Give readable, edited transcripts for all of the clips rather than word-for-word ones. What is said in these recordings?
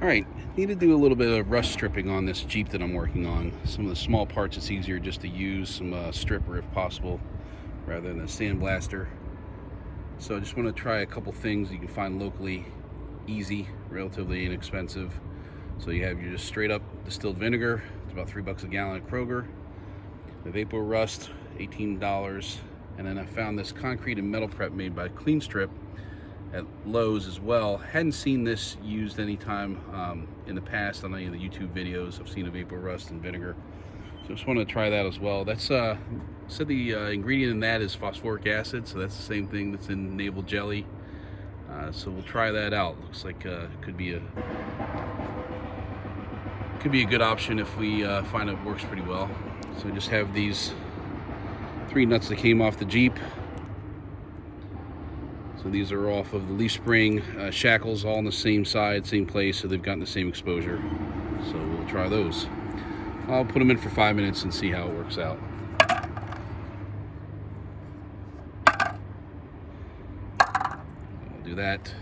All right, need to do a little bit of rust stripping on this Jeep that I'm working on. Some of the small parts, it's easier just to use some stripper if possible, rather than a sandblaster. So I just want to try a couple things you can find locally, easy, relatively inexpensive. So you have your just straight up distilled vinegar. It's about $3 a gallon at Kroger. The Evapo Rust, $18. And then I found this concrete and metal prep made by Klean Strip at Lowe's as well. Hadn't seen this used anytime in the past on any of the YouTube videos. I've seen Evapo Rust and vinegar. So just want to try that as well. That's said the ingredient in that is phosphoric acid, so that's the same thing that's in navel jelly. So we'll try that out. Looks like could be a good option if we find it works pretty well. So we just have these 3 nuts that came off the Jeep. So these are off of the leaf spring shackles, all on the same side, same place, so they've gotten the same exposure. So we'll try those. I'll put them in for 5 minutes and see how it works out. I'll do that.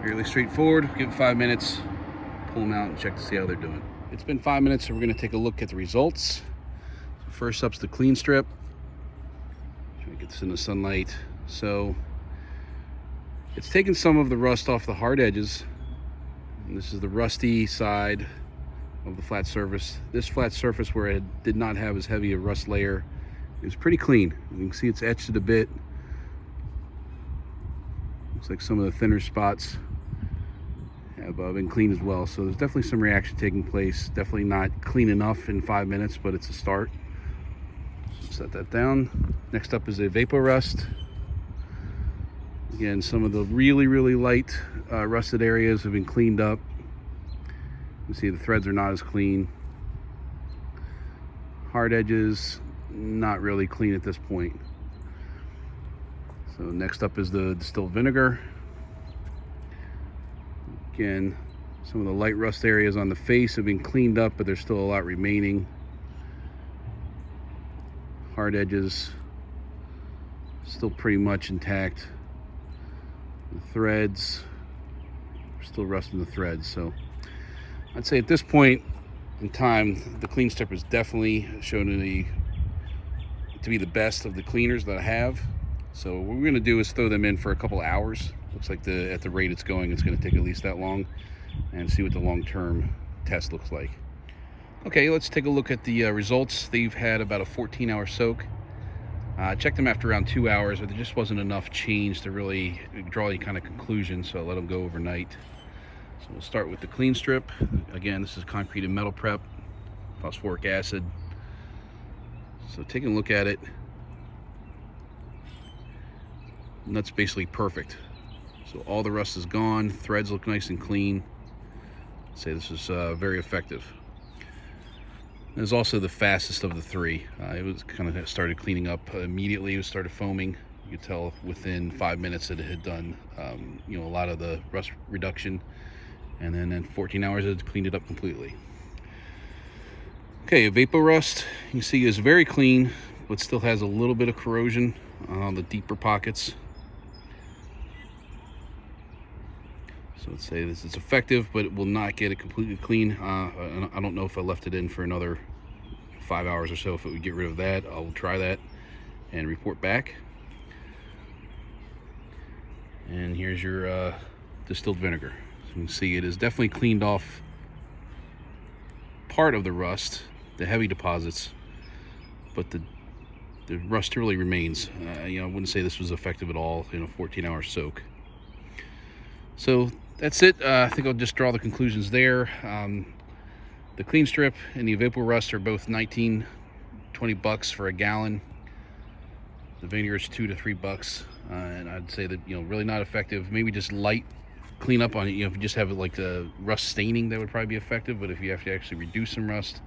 Fairly straightforward. Give it 5 minutes, pull them out and check to see how they're doing. It's been 5 minutes, so we're going to take a look at the results. First up's the Klean Strip. Try to get this in the sunlight. So it's taken some of the rust off the hard edges. And this is the rusty side of the flat surface. This flat surface where it did not have as heavy a rust layer is pretty clean. You can see it's etched a bit. Looks like some of the thinner spots have been clean as well. So there's definitely some reaction taking place. Definitely not clean enough in 5 minutes, but it's a start. Set that down. Next up is a Evapo Rust. Again, some of the really light rusted areas have been cleaned up. You can see the threads are not as clean. Hard edges, not really clean at this point. So next up is the distilled vinegar. Again, some of the light rust areas on the face have been cleaned up, but there's still a lot remaining. Hard edges still pretty much intact. The threads are still rusting the threads. So I'd say at this point in time, the Klean Strip is definitely shown to be the best of the cleaners that I have. So what we're going to do is throw them in for a couple hours. Looks like at the rate it's going, it's going to take at least that long, and see what the long-term test looks like. Okay, let's take a look at the results. They've had about a 14-hour soak. Checked them after around 2 hours, but there just wasn't enough change to really draw any kind of conclusion, so I let them go overnight. So we'll start with the Klean Strip. Again, this is concrete and metal prep, phosphoric acid. So taking a look at it, and that's basically perfect. So all the rust is gone, threads look nice and clean. I'd say this is very effective. It was also the fastest of the 3. It was kind of started cleaning up immediately. It started foaming. You could tell within 5 minutes that it had done, a lot of the rust reduction, and then in 14 hours it cleaned it up completely. Okay, Evapo Rust, you can see is very clean, but still has a little bit of corrosion on the deeper pockets. So let's say this is effective, but it will not get it completely clean. I don't know if I left it in for another 5 hours or so, if it would get rid of that. I'll try that and report back. And here's your distilled vinegar. So you can see it is definitely cleaned off part of the rust, the heavy deposits, but the rust really remains. I wouldn't say this was effective at all in a 14-hour soak. So that's it. I think I'll just draw the conclusions there. The Klean Strip and the Evapo Rust are both $19-20 for a gallon. The vinegar is $2 to $3, and I'd say that really not effective. Maybe just light cleanup on it. If you just have like the rust staining, that would probably be effective. But if you have to actually reduce some rust,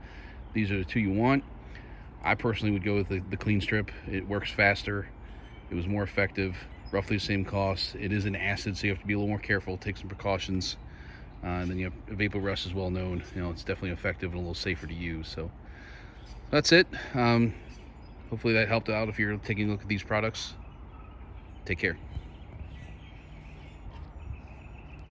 these are the 2 you want. I personally would go with the Klean Strip. It works faster. It was more effective. Roughly the same cost. It is an acid, so you have to be a little more careful, take some precautions. And then you have Evapo Rust is well known. It's definitely effective and a little safer to use. So that's it. Hopefully that helped out if you're taking a look at these products. Take care.